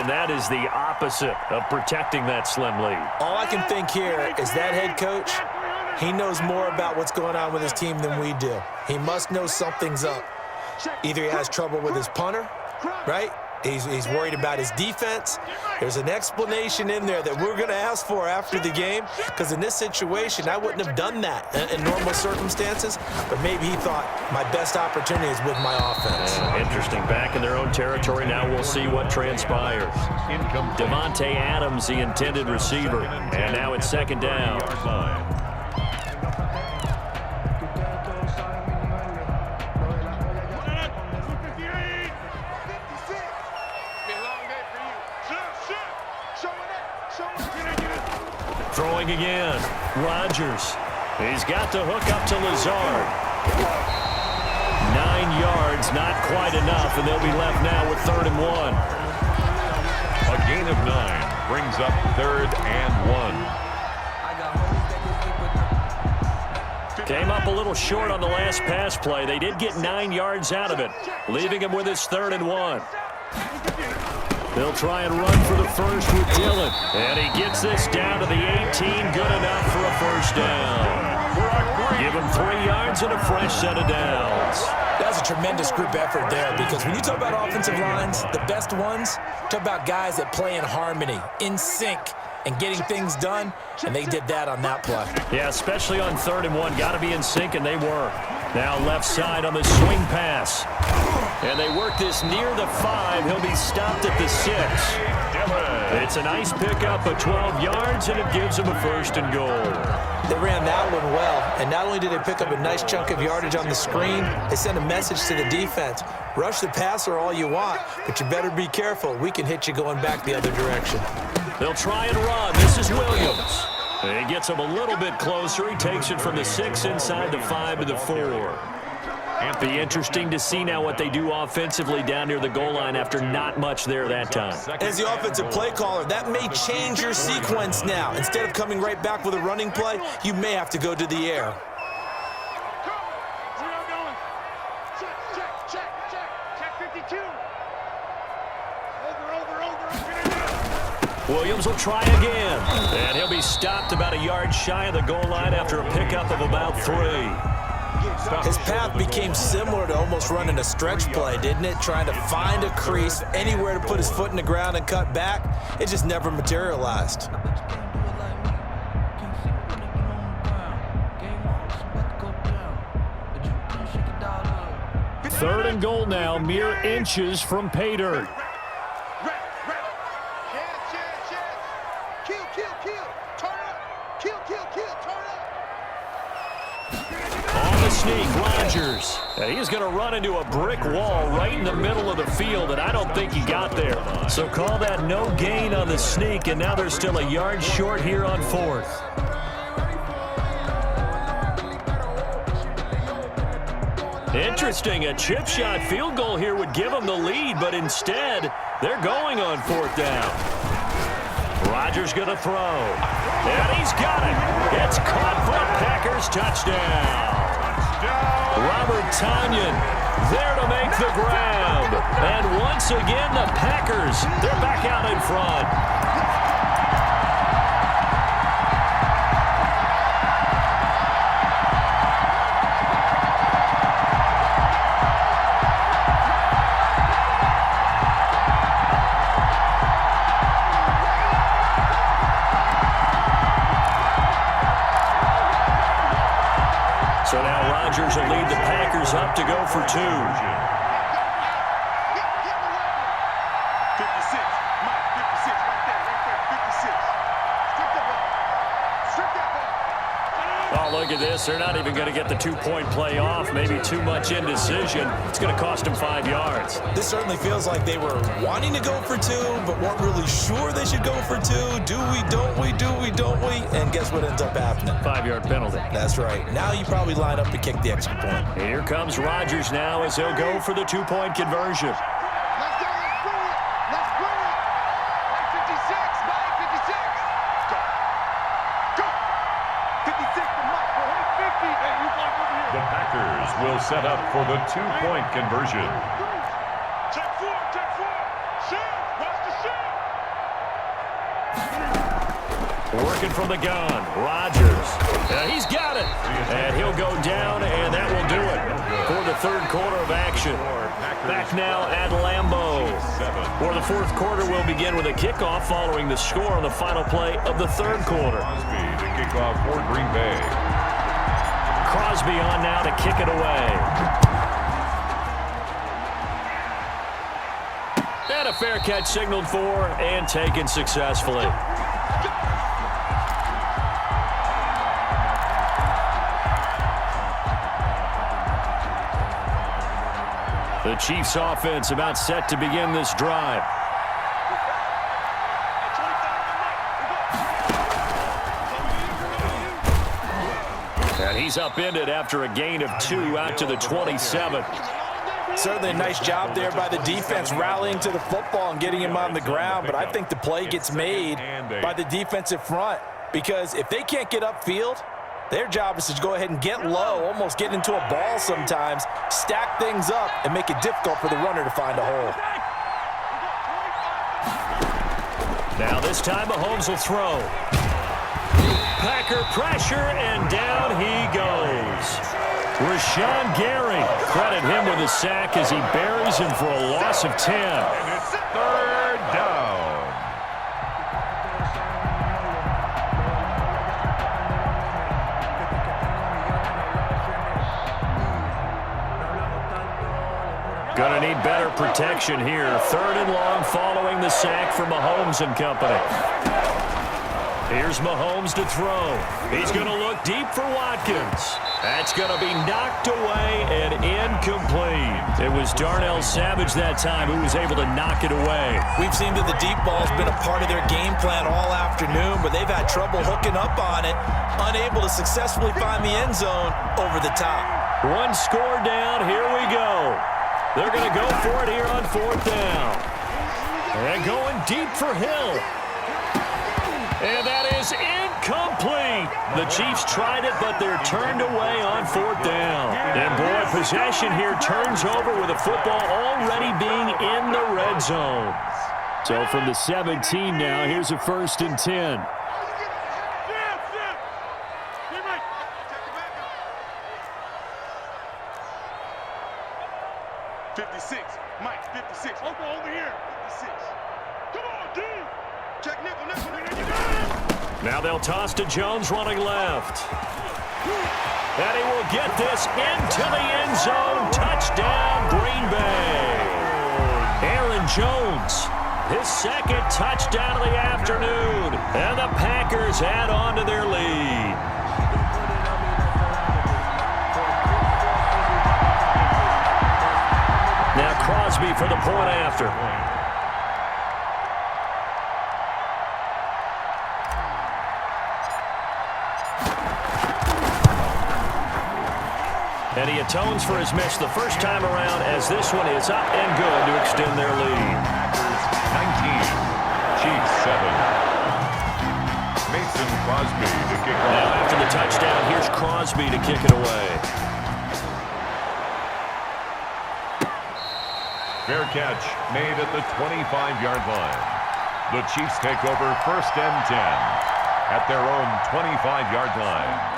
and that is the opposite of protecting that slim lead. All I can think here is that head coach, he knows more about what's going on with his team than we do. He must know something's up. Either he has trouble with his punter, right? He's worried about his defense. There's an explanation in there that we're going to ask for after the game, because in this situation, I wouldn't have done that in normal circumstances, but maybe he thought my best opportunity is with my offense. Interesting. Back in their own territory. Now we'll see what transpires. Devontae Adams, the intended receiver, and now it's second down. Throwing again. Rodgers. He's got the hook up to Lazard. 9 yards, not quite enough, and they'll be left now with 3rd and 1. A gain of 9 brings up 3rd and 1. Came up a little short on the last pass play. They did get 9 yards out of it, leaving him with his 3rd and 1. They'll try and run for the first with Dillon. And he gets this down to the 18. Good enough for a first down. Give him 3 yards and a fresh set of downs. That's a tremendous group effort there, because when you talk about offensive lines, the best ones, talk about guys that play in harmony, in sync, and getting things done, and they did that on that play. Yeah, especially on 3rd and 1. Got to be in sync, and they were. Now left side on the swing pass. And they work this near the 5. He'll be stopped at the 6. It's a nice pickup of 12 yards, and it gives him a 1st and goal. They ran that one well, and not only did they pick up a nice chunk of yardage on the screen, they sent a message to the defense. Rush the passer all you want, but you better be careful. We can hit you going back the other direction. They'll try and run. This is Williams. He gets him a little bit closer. He takes it from the 6 inside the 5 to the 4. Be interesting to see now what they do offensively down near the goal line after not much there that time. As the offensive play caller, that may change your sequence now. Instead of coming right back with a running play, you may have to go to the air. Williams will try again, and he'll be stopped about a yard shy of the goal line after a pickup of about 3. His path became similar to almost running a stretch play, didn't it? Trying to find a crease, anywhere to put his foot in the ground and cut back. It just never materialized. 3rd and goal now, mere inches from pay dirt. On the sneak, Rodgers. He's going to run into a brick wall right in the middle of the field, and I don't think he got there. So call that no gain on the sneak, and now they're still a yard short here on 4th. Interesting, a chip shot field goal here would give them the lead, but instead, they're going on 4th down. Rodgers going to throw, and he's got it. It's caught for a Packers touchdown. Robert Tonyan there to make the grab. And once again, the Packers, they're back out in front. So now Rodgers will lead the Packers up to go for 2. Oh, look at this. They're not even going to get the 2-point play off. Maybe too much indecision. It's going to cost them 5 yards. This certainly feels like they were wanting to go for 2, but weren't really sure they should go for 2. Do we, don't we, do we, don't we? And guess what ends up happening? 5-yard penalty. That's right. Now you probably line up to kick the extra point. Here comes Rodgers now as he'll go for the 2-point conversion. The Packers will set up for the 2-point conversion. Check 4, check 4. Shoot, watch the shoot. Working from the gun. Rodgers. He's got it. And he'll go down, and that will do it for the third quarter of action. Back now at Lambeau. For the fourth quarter, we'll begin with a kickoff following the score on the final play of the third quarter. Crosby to kick off for Green Bay. Crosby on now to kick it away. And a fair catch signaled for and taken successfully. The Chiefs offense about set to begin this drive. And he's upended after a gain of 2 out to the 27. Certainly a nice job there by the defense rallying to the football and getting him on the ground, but I think the play gets made by the defensive front because if they can't get upfield, their job is to go ahead and get low, almost get into a ball sometimes, stack things up, and make it difficult for the runner to find a hole. Now this time Mahomes will throw. Packer pressure, and down he goes. Rashawn Gary, credit him with a sack as he buries him for a loss of 10. And it's third down. Gonna need better protection here. Third and long following the sack from Mahomes and company. Here's Mahomes to throw. He's going to look deep for Watkins. That's going to be knocked away and incomplete. It was Darnell Savage that time who was able to knock it away. We've seen that the deep ball's been a part of their game plan all afternoon, but they've had trouble hooking up on it, unable to successfully find the end zone over the top. One score down. Here we go. They're going to go for it here on fourth down. And going deep for Hill. And that is incomplete. The Chiefs tried it, but they're turned away on fourth down. And, boy, possession here turns over with the football already being in the red zone. So from the 17 now, here's a 1st and 10. 56. Mike, 56. Over here. 56. Come on, dude. Check nickel. Now they'll toss to Jones running left. And he will get this into the end zone. Touchdown, Green Bay. Aaron Jones, his second touchdown of the afternoon. And the Packers add on to their lead. Now Crosby for the point after. And he atones for his miss the first time around as this one is up and good to extend their lead. 19, Chiefs 7. Mason Crosby to kick off. Now after the touchdown, here's Crosby to kick it away. Fair catch made at the 25-yard line. The Chiefs take over 1st and 10 at their own 25-yard line.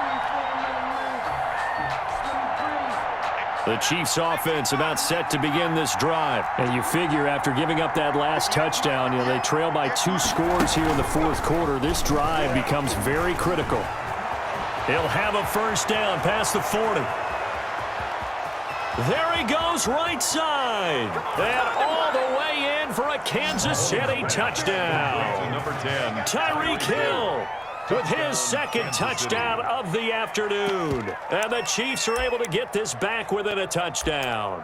The Chiefs offense about set to begin this drive. And you figure after giving up that last touchdown, they trail by 2 scores here in the fourth quarter. This drive becomes very critical. He'll have a first down past the 40. There he goes right side. And all the way in for a Kansas City touchdown. Number 10. Tyreek Hill with his second touchdown of the afternoon. And the Chiefs are able to get this back within a touchdown.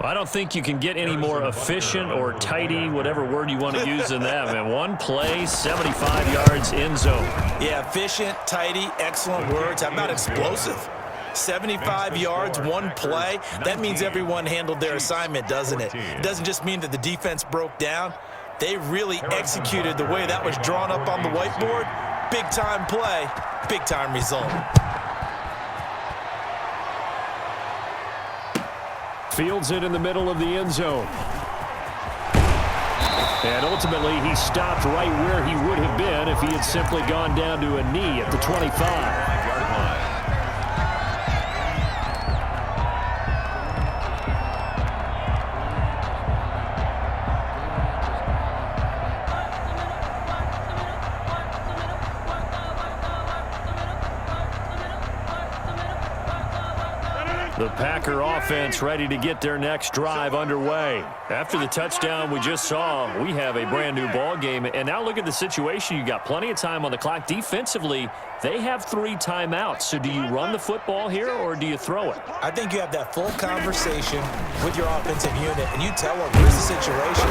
I don't think you can get any more efficient or tidy, whatever word you want to use in that, man. One play, 75 yards, end zone. Yeah, efficient, tidy, excellent words. How about explosive? 75 yards, one play. That means everyone handled their assignment, doesn't it? It doesn't just mean that the defense broke down. They really executed the way that was drawn up on the whiteboard. Big-time play, big-time result. Fields it in the middle of the end zone. And ultimately, he stopped right where he would have been if he had simply gone down to a knee at the 25-yard line. The Packer offense ready to get their next drive underway. After the touchdown we just saw, we have a brand new ball game. And now look at the situation. You got plenty of time on the clock. Defensively, they have 3 timeouts. So do you run the football here or do you throw it? I think you have that full conversation with your offensive unit, and you tell them, here's the situation.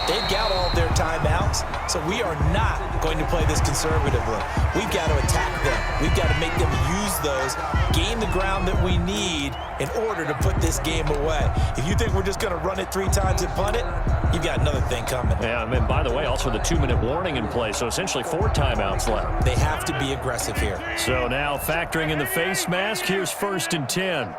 They've got all of their timeouts, so we are not going to play this conservatively. We've got to attack them. We've got to make them use those, gain the ground that we need in order to put this game away. If you think we're just going to run it 3 times and punt it, you've got another thing coming. Yeah, I mean, by the way, also the 2-minute warning in play, so essentially 4 timeouts left. They have to be aggressive here. So now factoring in the face mask, here's 1st and 10.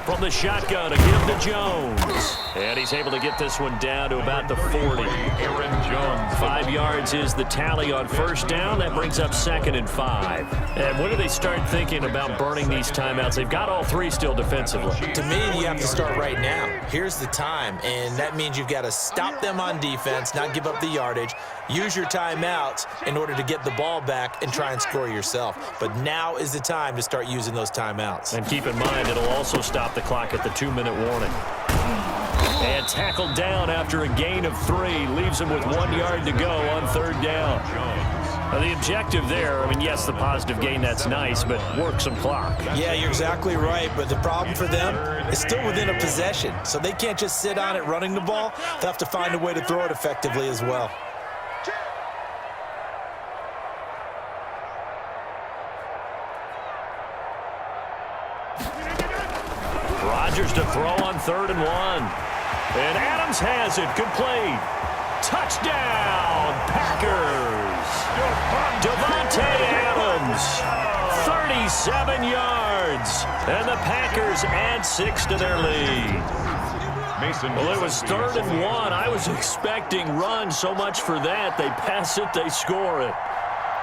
From the shotgun, a give to Jones. And he's able to get this one down to about the 40. Aaron Jones. 5 yards is the tally on 1st down. That brings up 2nd and 5. And when do they start thinking about burning these timeouts? They've got all 3 still defensively. To me, you have to start right now. Here's the time, and that means you've got to stop them on defense, not give up the yardage, use your timeouts in order to get the ball back and try and score yourself. But now is the time to start using those timeouts. And keep in mind, it'll also stop the clock at the 2-minute warning. And tackled down after a gain of 3. Leaves him with 1 yard to go on 3rd down. Now, the objective there, I mean, yes, the positive gain, that's nice, but work some clock. Yeah, you're exactly right, but the problem for them is still within a possession. So they can't just sit on it running the ball. They'll have to find a way to throw it effectively as well. Rodgers to throw on 3rd and 1. And Adams has it. Complete. Touchdown, Packers. Devontae Adams, 37 yards. And the Packers add 6 to their lead. Well, it was 3rd and 1. I was expecting run, so much for that. They pass it, they score it.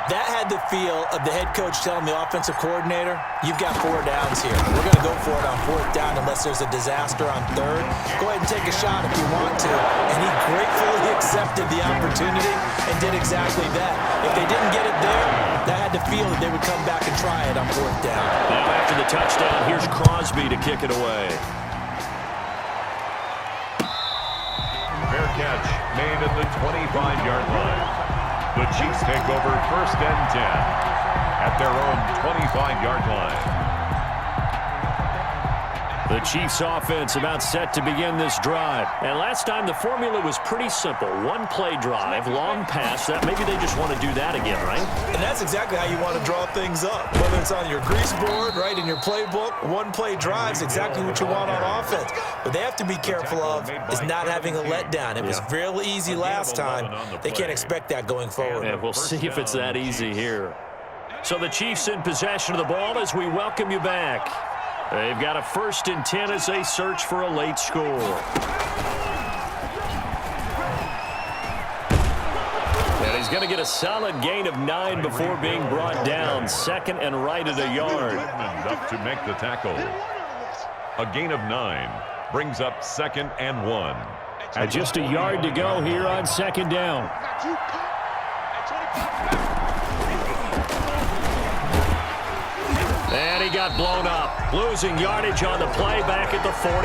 That had the feel of the head coach telling the offensive coordinator, you've got 4 downs here. We're going to go for it on 4th down unless there's a disaster on 3rd. Go ahead and take a shot if you want to. And he gratefully accepted the opportunity and did exactly that. If they didn't get it there, that had the feel that they would come back and try it on 4th down. Now after the touchdown, here's Crosby to kick it away. Fair catch made at the 25-yard line. The Chiefs take over 1st and 10 at their own 25-yard line. The Chiefs offense about set to begin this drive. And last time the formula was pretty simple. 1-play drive, long pass. That maybe they just want to do that again, right? And that's exactly how you want to draw things up. Whether it's on your grease board, right, in your playbook, 1-play drive is exactly what you want on offense. But they have to be careful of is not having a letdown. It was real easy last time. They can't expect that going forward. Yeah, we'll see if it's that easy here. So the Chiefs in possession of the ball as we welcome you back. They've got a 1st and 10 as they search for a late score. And he's going to get a solid gain of 9 before being brought down. 2nd and right at a yard. Up to make the tackle. A gain of 9 brings up 2nd and 1. And just a yard to go here on 2nd down. And he got blown up. Losing yardage on the play back at the 44.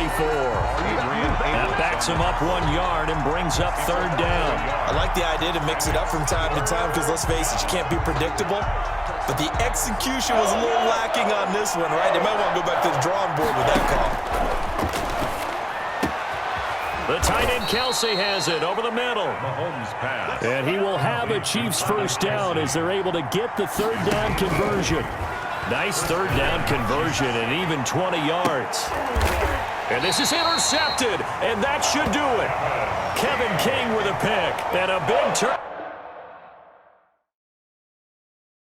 That backs him up 1 yard and brings up 3rd down. I like the idea to mix it up from time to time because, let's face it, you can't be predictable. But the execution was a little lacking on this one, right? They might want to go back to the drawing board with that call. The tight end Kelsey has it over the middle. Mahomes pass. And he will have a Chiefs 1st down as they're able to get the 3rd down conversion. Nice 3rd down conversion and even 20 yards. And this is intercepted, and that should do it. Kevin King with a pick and a big turn.